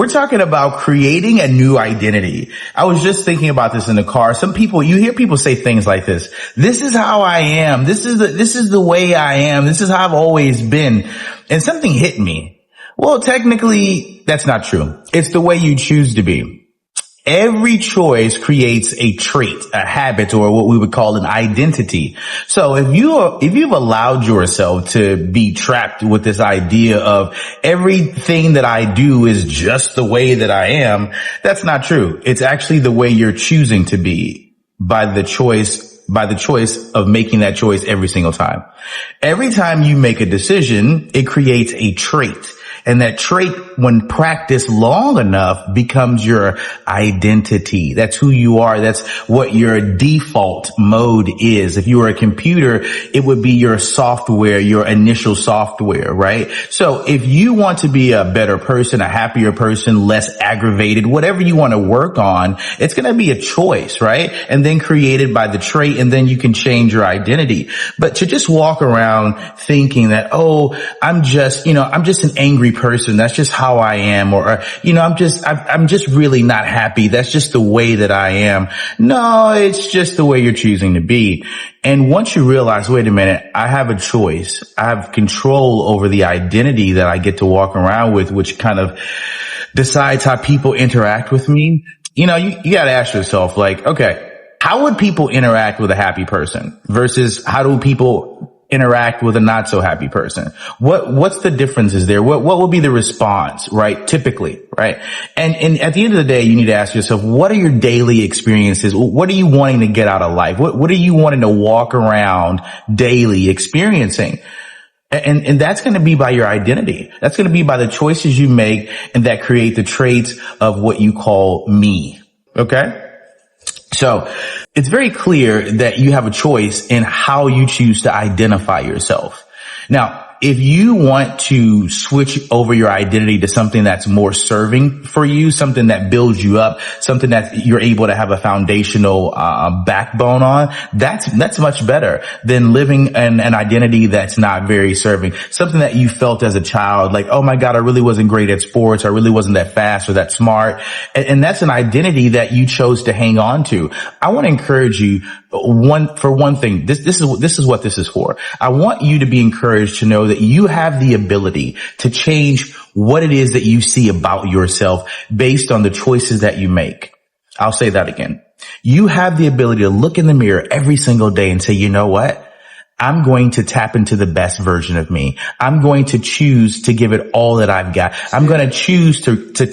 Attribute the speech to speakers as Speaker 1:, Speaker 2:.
Speaker 1: We're talking about creating a new identity. I was just thinking about this in the car. Some people, you hear people say things like this. This is how I am. This is the way I am. This is how I've always been. And something hit me. Well, technically, that's not true. It's the way you choose to be. Every choice creates a trait, a habit, or what we would call an identity. So if you've allowed yourself to be trapped with this idea of everything that I do is just the way that I am, that's not true. It's actually the way you're choosing to be by the choice of making that choice every single time. Every time you make a decision, it creates a trait. And that trait, when practiced long enough, becomes your identity. That's who you are. That's what your default mode is. If you were a computer, it would be your software, your initial software, right? So if you want to be a better person, a happier person, less aggravated, whatever you want to work on, it's going to be a choice, right? And then created by the trait, and then you can change your identity. But to just walk around thinking that, oh, I'm just an angry person. That's just how I am. Or I'm just really not happy. That's just the way that I am. No, it's just the way you're choosing to be. And once you realize, wait a minute, I have a choice. I have control over the identity that I get to walk around with, which kind of decides how people interact with me. You got to ask yourself, like, okay, how would people interact with a happy person versus how do people interact with a not so happy person? What's the differences there? What will be the response, right? Typically, right? And at the end of the day, you need to ask yourself, what are your daily experiences? What are you wanting to get out of life? What are you wanting to walk around daily experiencing? And that's going to be by your identity. That's going to be by the choices you make and that create the traits of what you call me. Okay? So it's very clear that you have a choice in how you choose to identify yourself. Now, if you want to switch over your identity to something that's more serving for you, something that builds you up, something that you're able to have a foundational backbone on, that's much better than living an identity that's not very serving. Something that you felt as a child, like, oh my God, I really wasn't great at sports. I really wasn't that fast or that smart. And that's an identity that you chose to hang on to. I want to encourage you, for one thing, this is what this is for. I want you to be encouraged to know that you have the ability to change what it is that you see about yourself based on the choices that you make. I'll say that again. You have the ability to look in the mirror every single day and say, you know what? I'm going to tap into the best version of me. I'm going to choose to give it all that I've got. I'm going to choose to step